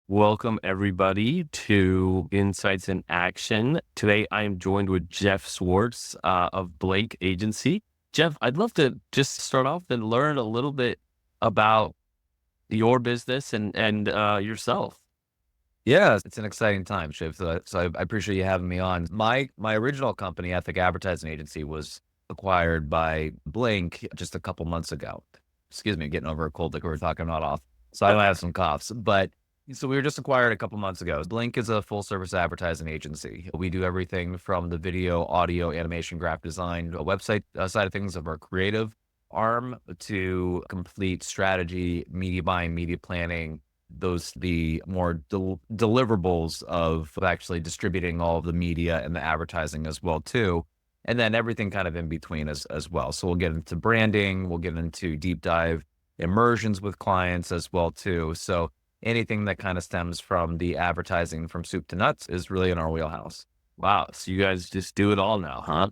Welcome, everybody, to Insights in Action. Today, I am joined with Jeff Swartz of Blake Agency. Jeff, I'd love to just start off and learn a little bit about your business and yourself. Yeah, it's an exciting time, Shiv. So I appreciate you having me on. My original company, Ethic Advertising Agency, was acquired by Blink just a couple months ago. Excuse me, getting over a cold like we were talking about off. So I might have some coughs, but so we were just acquired a couple months ago. Blink is a full service advertising agency. We do everything from the video, audio, animation, graphic design, website side of things of our creative arm to complete strategy, media buying, media planning, the more deliverables of actually distributing all of the media and the advertising as well too, and then everything kind of in between as well. So we'll get into branding, we'll get into deep dive immersions with clients as well too. So anything that kind of stems from the advertising from soup to nuts is really in our wheelhouse. Wow. So you guys just do it all now, huh?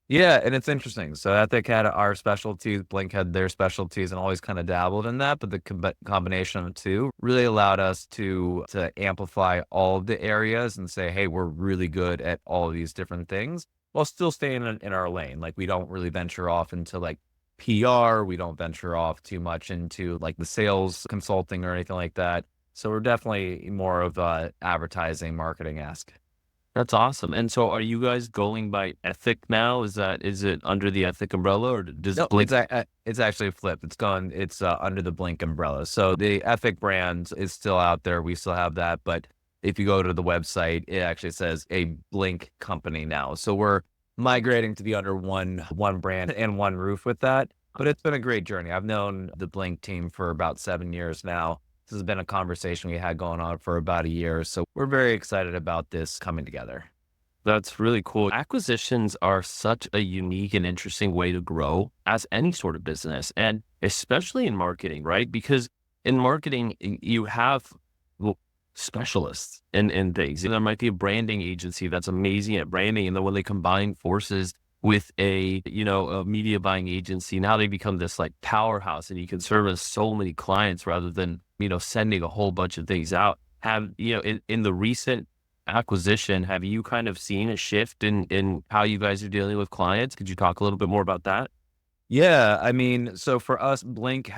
Yeah, and it's interesting. So Ethic had our specialties, Blink had their specialties, and always kind of dabbled in that. But the combination of the two really allowed us to amplify all of the areas and say, hey, we're really good at all of these different things, while still staying in our lane. Like we don't really venture off into like PR. We don't venture off too much into like the sales consulting or anything like that. So we're definitely more of advertising, marketing esque. That's awesome. And so are you guys going by Ethic now? Is it under the Ethic umbrella or does No, Blink? it's actually flipped. It's under the Blink umbrella. So the Ethic brand is still out there. We still have that, but if you go to the website, it actually says a Blink company now. So we're migrating to be under one brand and one roof with that. But it's been a great journey. I've known the Blink team for about 7 years now. This has been a conversation we had going on for about a year. So we're very excited about this coming together. That's really cool. Acquisitions are such a unique and interesting way to grow as any sort of business, and especially in marketing, right? Because in marketing, you have specialists in things. There might be a branding agency that's amazing at branding, and then when they combine forces with a media buying agency, now they become this like powerhouse, and you can service so many clients rather than sending a whole bunch of things out. Have in the recent acquisition, have you kind of seen a shift in how you guys are dealing with clients? Could you talk a little bit more about that? Yeah, I mean, so for us, Blink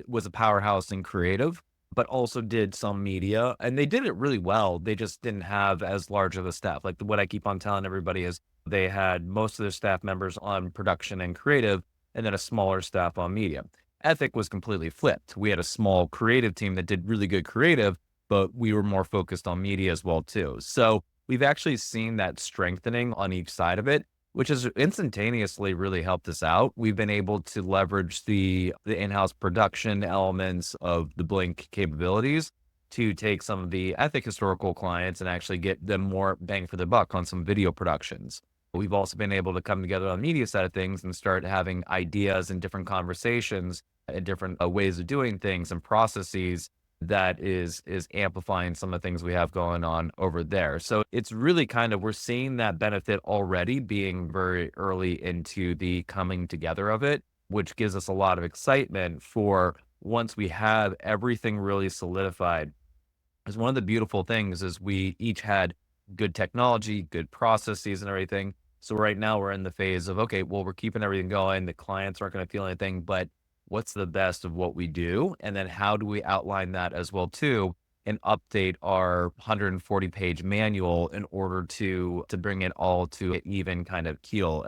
was a powerhouse in creative, but also did some media, and they did it really well. They just didn't have as large of a staff. Like what I keep on telling everybody is they had most of their staff members on production and creative, and then a smaller staff on media. Ethic was completely flipped. We had a small creative team that did really good creative, but we were more focused on media as well too. So we've actually seen that strengthening on each side of it, which has instantaneously really helped us out. We've been able to leverage the in-house production elements of the Blink capabilities to take some of the Ethic historical clients and actually get them more bang for the buck on some video productions. We've also been able to come together on the media side of things and start having ideas and different conversations and different ways of doing things and processes that is amplifying some of the things we have going on over there. So it's really kind of, we're seeing that benefit already being very early into the coming together of it, which gives us a lot of excitement for once we have everything really solidified. Because one of the beautiful things is we each had good technology, good processes and everything. So right now we're in the phase of, okay, well, we're keeping everything going. The clients aren't going to feel anything, but what's the best of what we do? And then how do we outline that as well too and update our 140-page manual in order to bring it all to an even kind of keel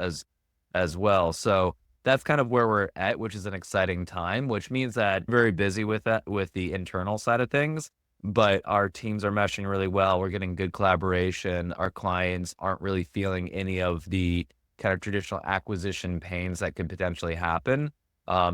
as well. So that's kind of where we're at, which is an exciting time, which means that very busy with that, with the internal side of things, but our teams are meshing really well. We're getting good collaboration. Our clients aren't really feeling any of the kind of traditional acquisition pains that could potentially happen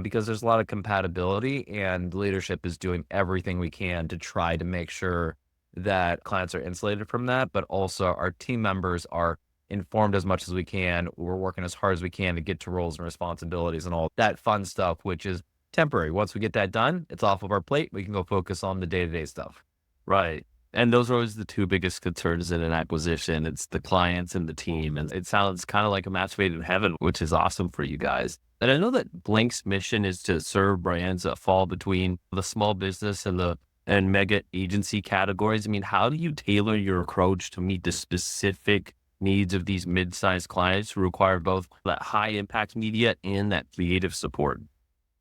because there's a lot of compatibility, and leadership is doing everything we can to try to make sure that clients are insulated from that, but also our team members are informed as much as we can. We're working as hard as we can to get to roles and responsibilities and all that fun stuff, which is temporary. Once we get that done, it's off of our plate. We can go focus on the day-to-day stuff. Right. And those are always the two biggest concerns in an acquisition. It's the clients and the team. And it sounds kind of like a match made in heaven, which is awesome for you guys. And I know that Blink's mission is to serve brands that fall between the small business and the and mega agency categories. I mean, how do you tailor your approach to meet the specific needs of these mid-sized clients who require both that high impact media and that creative support?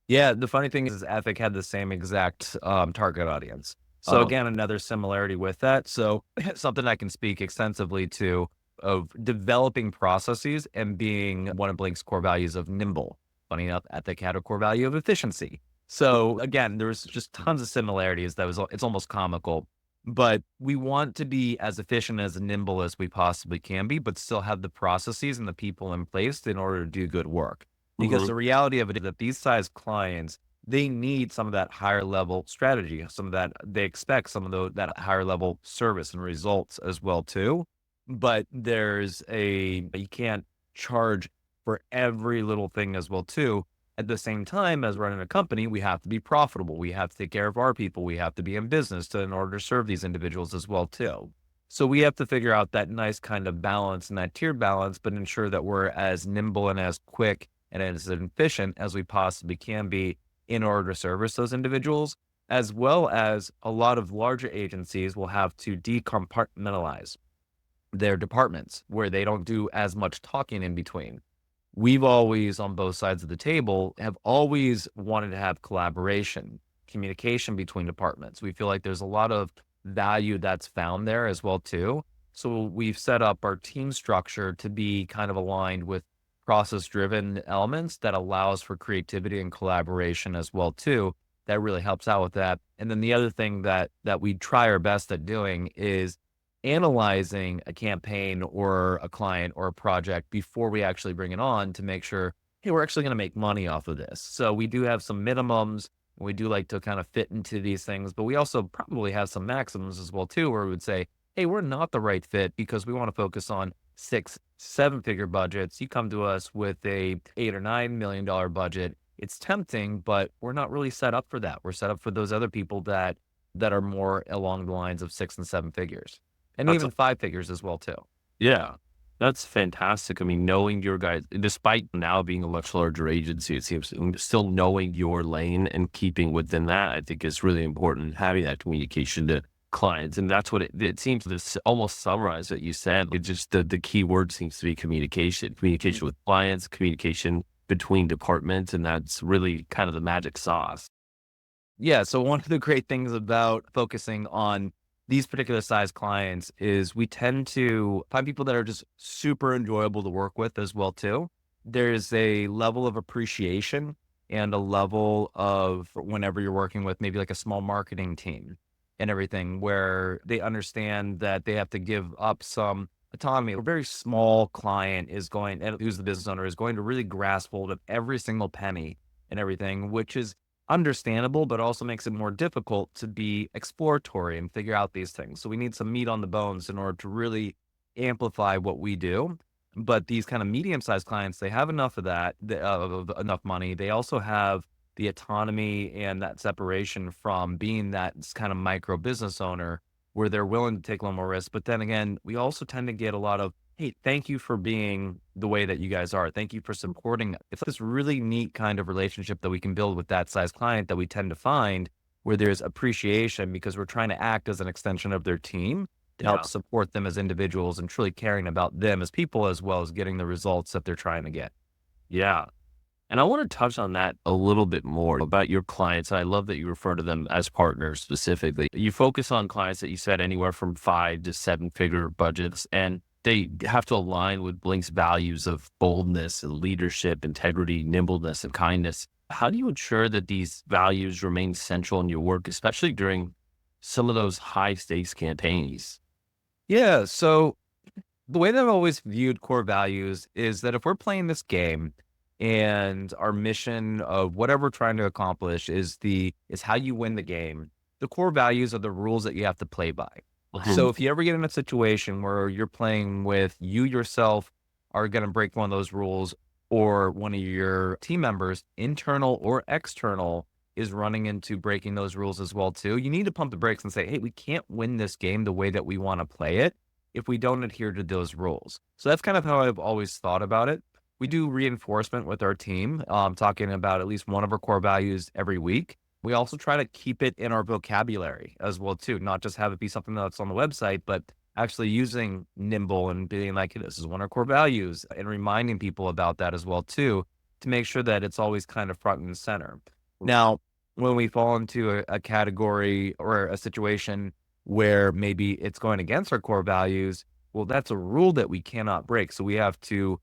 Yeah, the funny thing is Epic had the same exact, target audience. So Oh, again, another similarity with that. So something I can speak extensively to of developing processes and being one of Blink's core values of nimble. Funny enough, Epic had a core value of efficiency. So again, there's just tons of similarities that was it's almost comical. But we want to be as efficient as nimble as we possibly can be, but still have the processes and the people in place in order to do good work. Because mhm. the reality of it is that these size clients, they need some of that higher level strategy, some of that they expect some of that higher level service and results as well too. But you can't charge for every little thing as well too. At the same time as running a company, we have to be profitable. We have to take care of our people. We have to be in business in order to serve these individuals as well too. So we have to figure out that nice kind of balance and that tier balance, but ensure that we're as nimble and as quick and as efficient as we possibly can be in order to service those individuals, as well as a lot of larger agencies will have to decompartmentalize their departments where they don't do as much talking in between. We've always, on both sides of the table, have always wanted to have collaboration, communication between departments. We feel like there's a lot of value that's found there as well too. So we've set up our team structure to be kind of aligned with process driven elements that allows for creativity and collaboration as well too. That really helps out with that. And then the other thing that we try our best at doing is analyzing a campaign or a client or a project before we actually bring it on to make sure, hey, we're actually going to make money off of this. So we do have some minimums. We do like to kind of fit into these things, but we also probably have some maximums as well too, where we would say, hey, we're not the right fit because we want to focus on 6, 7 figure budgets. You come to us with a $8 or $9 million budget. It's tempting, but we're not really set up for that. We're set up for those other people that are more along the lines of 6 and 7 figures and That's even 5 figures as well too. Yeah, that's fantastic. I mean, knowing your guys, despite now being a much larger agency, it seems still knowing your lane and keeping within that, I think is really important. Having that communication to clients, and that's what it seems to almost summarize what you said. It just the key word seems to be communication, communication with clients, communication between departments, and that's really kind of the magic sauce. Yeah. So one of the great things about focusing on these particular size clients is we tend to find people that are just super enjoyable to work with as well too. There's a level of appreciation and a level of whenever you're working with maybe like a small marketing team and everything where they understand that they have to give up some autonomy. A very small client is going and who's the business owner is going to really grasp hold of every single penny and everything, which is understandable, but also makes it more difficult to be exploratory and figure out these things. So we need some meat on the bones in order to really amplify what we do. But these kind of medium-sized clients, they have enough of that, of enough money. They also have the autonomy and that separation from being that kind of micro business owner where they're willing to take a little more risk. But then again, we also tend to get a lot of, hey, thank you for being the way that you guys are. Thank you for supporting. It's this really neat kind of relationship that we can build with that size client that we tend to find where there's appreciation because we're trying to act as an extension of their team to help Yeah. support them as individuals and truly caring about them as people as well as getting the results that they're trying to get. Yeah. And I want to touch on that a little bit more about your clients. I love that you refer to them as partners specifically. You focus on clients that you said anywhere from 5 to 7 figure budgets, and they have to align with Blink's values of boldness and leadership, integrity, nimbleness, and kindness. How do you ensure that these values remain central in your work, especially during some of those high stakes campaigns? Yeah. So the way that I've always viewed core values is that if we're playing this game and our mission of whatever we're trying to accomplish is how you win the game, the core values are the rules that you have to play by. So Mhm. if you ever get in a situation where you're playing with you yourself are going to break one of those rules or one of your team members, internal or external, is running into breaking those rules as well too, you need to pump the brakes and say, hey, we can't win this game the way that we want to play it if we don't adhere to those rules. So that's kind of how I've always thought about it. We do reinforcement with our team, talking about at least one of our core values every week. We also try to keep it in our vocabulary as well too, not just have it be something that's on the website, but actually using nimble and being like, "Hey, this is one of our core values," and reminding people about that as well too, to make sure that it's always kind of front and center. Now, when we fall into a category or a situation where maybe it's going against our core values, well, that's a rule that we cannot break. So we have to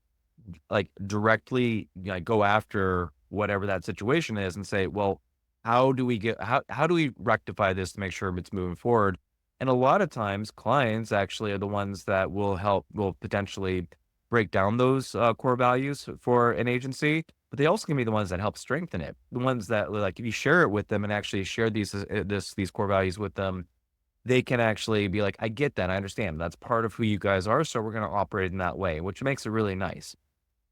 like directly go after whatever that situation is and say, well, how do we rectify this to make sure it's moving forward? And a lot of times clients actually are the ones that will potentially break down those core values for an agency, but they also can be the ones that help strengthen it. The ones that like, if you share it with them and actually share these core values with them, they can actually be like, I get that. I understand. That's part of who you guys are. So we're going to operate in that way, which makes it really nice.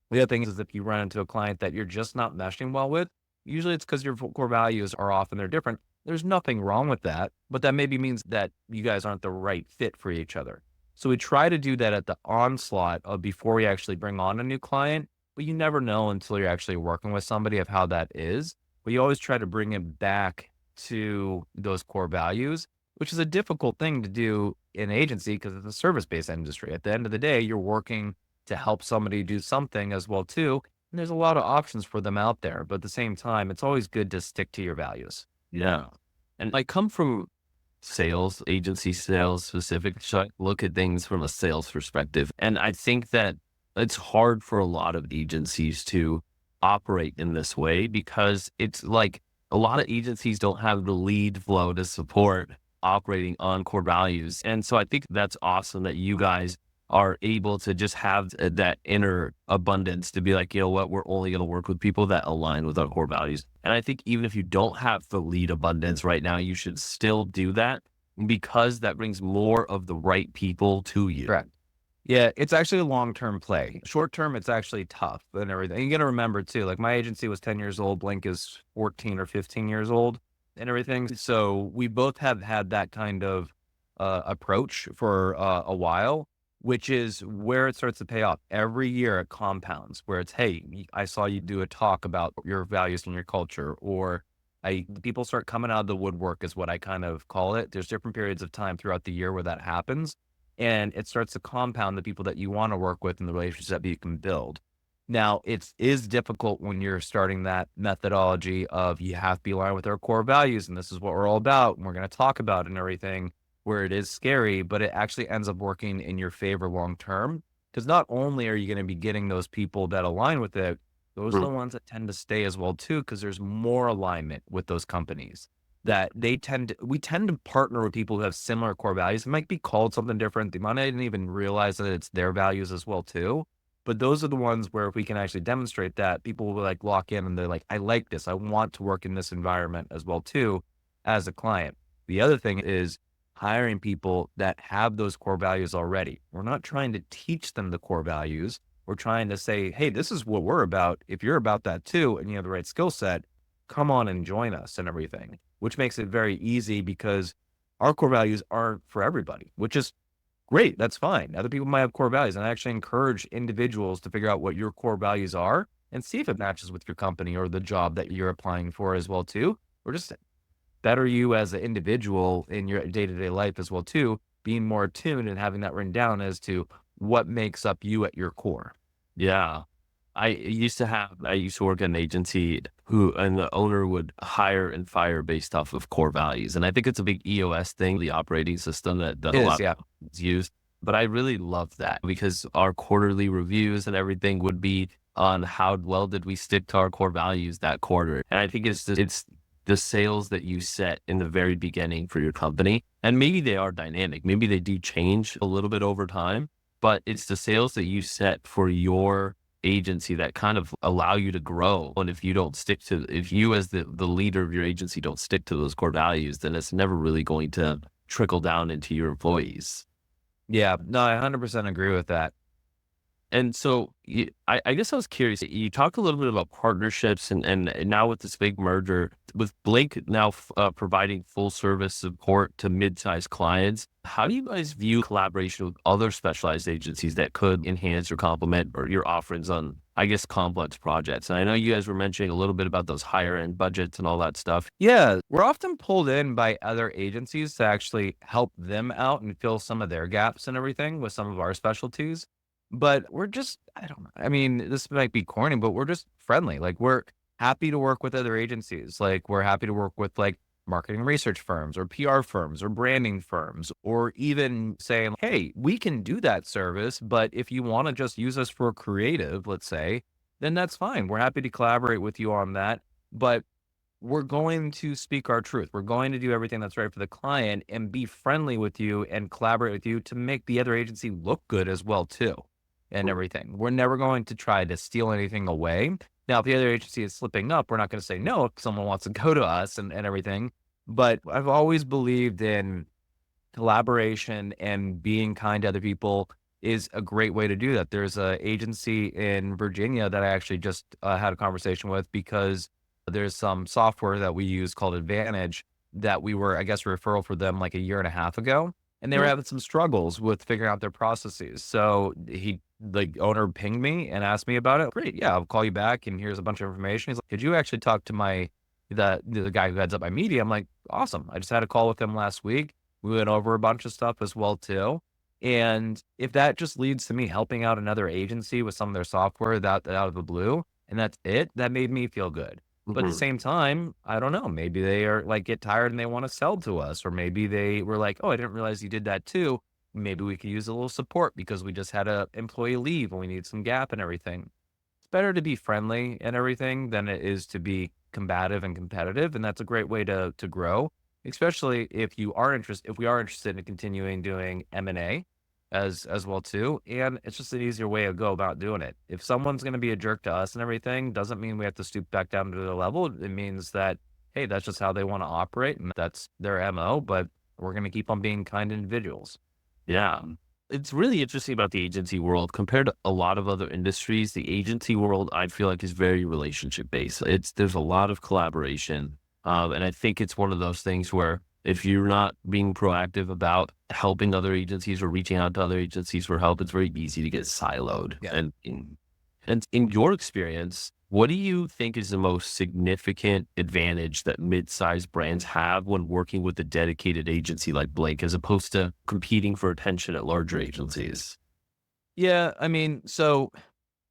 The other thing is if you run into a client that you're just not meshing well with, usually it's because your core values are off and they're different. There's nothing wrong with that, but that maybe means that you guys aren't the right fit for each other. So we try to do that at the onslaught of before we actually bring on a new client, but you never know until you're actually working with somebody of how that is. But you always try to bring it back to those core values, which is a difficult thing to do in agency because it's a service-based industry. At the end of the day, you're working to help somebody do something as well too. And there's a lot of options for them out there, but at the same time, it's always good to stick to your values. Yeah. And I come from sales, agency sales specific. So I look at things from a sales perspective. And I think that it's hard for a lot of agencies to operate in this way because it's like a lot of agencies don't have the lead flow to support operating on core values. And so I think that's awesome that you guys are able to just have that inner abundance to be like, you know what, we're only going to work with people that align with our core values. And I think even if you don't have the lead abundance right now, you should still do that because that brings more of the right people to you. Correct. Yeah, it's actually a long-term play. Short term, it's actually tough and everything. You got to remember too, like my agency was 10 years old, Blink is 14 or 15 years old and everything. So we both have had that kind of approach for a while, which is where it starts to pay off. Every year it compounds where it's, hey, I saw you do a talk about your values and your culture, or people start coming out of the woodwork is what I kind of call it. There's different periods of time throughout the year where that happens. And it starts to compound the people that you want to work with and the relationships that you can build. Now, it is difficult when you're starting that methodology of you have to be aligned with our core values, and this is what we're all about, and we're going to talk about it and everything, where it is scary, but it actually ends up working in your favor long term. Because not only are you going to be getting those people that align with it, those are the ones that tend to stay as well too, because there's more alignment with those companies that we tend to partner with people who have similar core values. It might be called something different. They might not even realize that it's their values as well too. But those are the ones where if we can actually demonstrate that, people will like lock in and they're like, I like this. I want to work in this environment as well too, as a client. The other thing is hiring people that have those core values already. We're not trying to teach them the core values. We're trying to say, hey, this is what we're about. If you're about that too, and you have the right skill set, come on and join us and everything, which makes it very easy because our core values aren't for everybody, which is great. That's fine. Other people might have core values. And I actually encourage individuals to figure out what your core values are and see if it matches with your company or the job that you're applying for as well too, or just better you as an individual in your day-to-day life as well too, being more attuned and having that written down as to what makes up you at your core. Yeah. I used to work at an agency and the owner would hire and fire based off of core values. And I think it's a big EOS thing, the operating system that It a is, lot yeah. of companies use. But I really love that because our quarterly reviews and everything would be on how well did we stick to our core values that quarter. And I think it's the sales that you set in the very beginning for your company. And maybe they are dynamic. Maybe they do change a little bit over time, but it's the sales that you set for your agency that kind of allow you to grow. And if you as the leader of your agency don't stick to those core values, then it's never really going to trickle down into your employees. Yeah, no, I 100% agree with that. And so I guess I was curious. You talk a little bit about partnerships, and now with this big merger with Blink now providing full service support to mid-sized clients. How do you guys view collaboration with other specialized agencies that could enhance or complement or your offerings on, I guess, complex projects? And I know you guys were mentioning a little bit about those higher end budgets and all that stuff. Yeah, we're often pulled in by other agencies to actually help them out and fill some of their gaps and everything with some of our specialties. But we're just, I don't know. I mean, this might be corny, but we're just friendly. Like, we're happy to work with other agencies. Like, we're happy to work with like marketing research firms or PR firms or branding firms, or even saying, hey, we can do that service, but if you want to just use us for creative, let's say, then that's fine. We're happy to collaborate with you on that. But we're going to speak our truth. We're going to do everything that's right for the client and be friendly with you and collaborate with you to make the other agency look good as well too, and everything. We're never going to try to steal anything away. Now, if the other agency is slipping up, we're not going to say no if someone wants to go to us and everything. But I've always believed in collaboration, and being kind to other people is a great way to do that. There's a agency in Virginia that I actually just had a conversation with, because there's some software that we use called Advantage that we were, I guess, a referral for them like a year and a half ago. And they were Mhm. having some struggles with figuring out their processes. So the owner pinged me and asked me about it. Great. Yeah, I'll call you back. And here's a bunch of information. He's like, did you actually talk to the guy who heads up my media? I'm like, awesome. I just had a call with him last week. We went over a bunch of stuff as well too. And if that just leads to me helping out another agency with some of their software that out of the blue, and that's it, that made me feel good. But at the Mhm. same time, I don't know, maybe they are like get tired and they want to sell to us, or maybe they were like, oh, I didn't realize you did that too. Maybe we could use a little support because we just had a employee leave and we need some gap and everything. It's better to be friendly and everything than it is to be combative and competitive. And that's a great way to grow, especially if we are interested in continuing doing M&A as well too. And it's just an easier way to go about doing it. If someone's going to be a jerk to us and everything, doesn't mean we have to stoop back down to their level. It means that, hey, that's just how they want to operate and that's their MO, but we're going to keep on being kind individuals. Yeah. It's really interesting about the agency world compared to a lot of other industries. The agency world, I feel like, is very relationship based. There's a lot of collaboration. And I think it's one of those things where if you're not being proactive about helping other agencies or reaching out to other agencies for help, it's very easy to get siloed. Yeah. And in your experience, what do you think is the most significant advantage that mid-sized brands have when working with a dedicated agency like Blake, as opposed to competing for attention at larger agencies? Yeah. I mean, so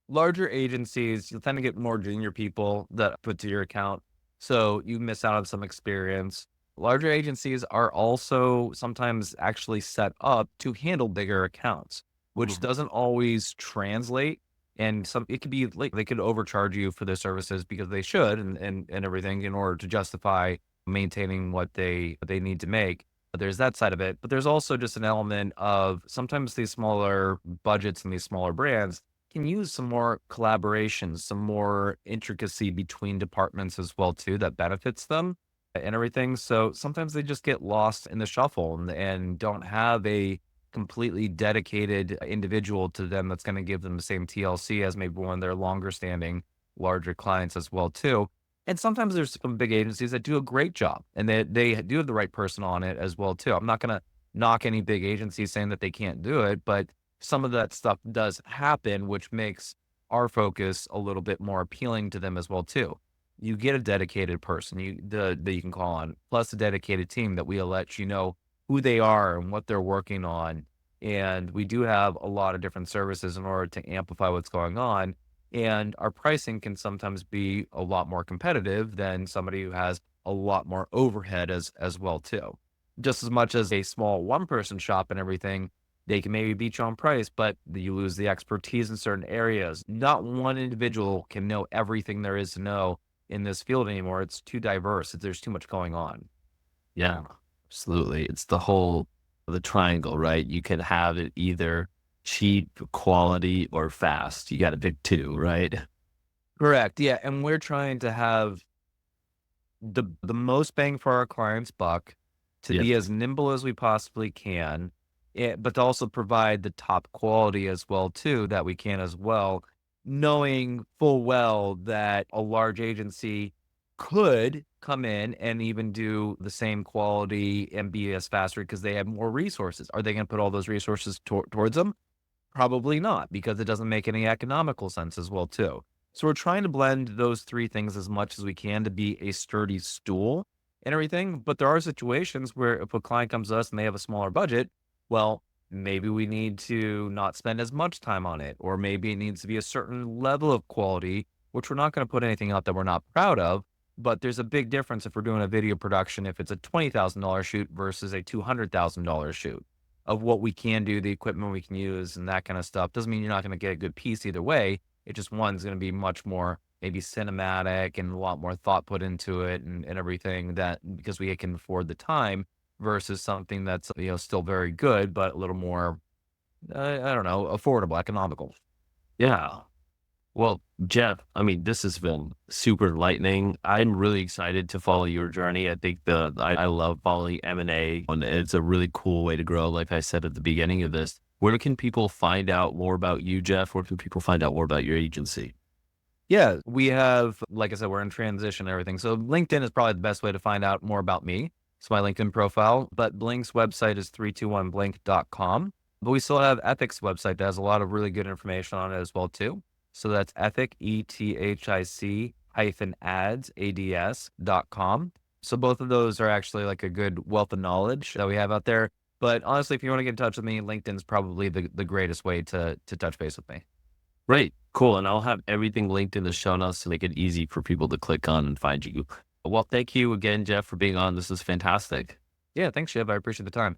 larger agencies, you'll tend to get more junior people that put to your account. So you miss out on some experience. Larger agencies are also sometimes actually set up to handle bigger accounts, which Mhm. doesn't always translate. And it could be like they could overcharge you for their services because they should and everything in order to justify maintaining what they need to make. But there's that side of it. But there's also just an element of sometimes these smaller budgets and these smaller brands can use some more collaboration, some more intricacy between departments as well too that benefits them and everything. So sometimes they just get lost in the shuffle and don't have a completely dedicated individual to them that's going to give them the same TLC as maybe one of their longer standing larger clients as well too. And sometimes there's some big agencies that do a great job and they do have the right person on it as well too. I'm not going to knock any big agencies saying that they can't do it, but some of that stuff does happen, which makes our focus a little bit more appealing to them as well too. You get a dedicated person that you can call on, plus a dedicated team that we'll let you know who they are and what they're working on. And we do have a lot of different services in order to amplify what's going on. And our pricing can sometimes be a lot more competitive than somebody who has a lot more overhead as well too. Just as much as a small one person shop and everything, they can maybe beat you on price, but you lose the expertise in certain areas. Not one individual can know everything there is to know in this field anymore. It's too diverse. There's too much going on. Yeah, absolutely. It's the triangle, right? You can have it either cheap, quality, or fast. You got to pick two, right? Correct. Yeah. And we're trying to have the most bang for our client's buck, to Yep. be as nimble as we possibly can, but to also provide the top quality as well too that we can as well, knowing full well that a large agency could come in and even do the same quality and be as faster because they have more resources. Are they going to put all those resources towards them? Probably not, because it doesn't make any economical sense as well too. So we're trying to blend those three things as much as we can to be a sturdy stool and everything. But there are situations where if a client comes to us and they have a smaller budget, well, maybe we need to not spend as much time on it, or maybe it needs to be a certain level of quality, which we're not going to put anything out that we're not proud of. But there's a big difference if we're doing a video production, if it's a $20,000 shoot versus a $200,000 shoot of what we can do, the equipment we can use, and that kind of stuff. Doesn't mean you're not going to get a good piece either way. It just one's going to be much more maybe cinematic and a lot more thought put into it and everything that because we can afford the time versus something that's still very good but a little more I don't know, affordable, economical. Yeah. Well, Jeff, I mean, this has been super enlightening. I'm really excited to follow your journey. I think I love following M&A, and it's a really cool way to grow. Like I said at the beginning of this, where can people find out more about you, Jeff? Where can people find out more about your agency? Yeah, we have, like I said, we're in transition and everything. So LinkedIn is probably the best way to find out more about me. It's my LinkedIn profile, but Blink's website is 321blink.com. But we still have Ethic's website that has a lot of really good information on it as well too. So that's ethic, ETHIC hyphen ads.com. So both of those are actually like a good wealth of knowledge that we have out there. But honestly, if you want to get in touch with me, LinkedIn's probably the greatest way to touch base with me. Great. Cool. And I'll have everything linked in the show notes to make it easy for people to click on and find you. Well, thank you again, Jeff, for being on. This is fantastic. Yeah, thanks, Shiv. I appreciate the time.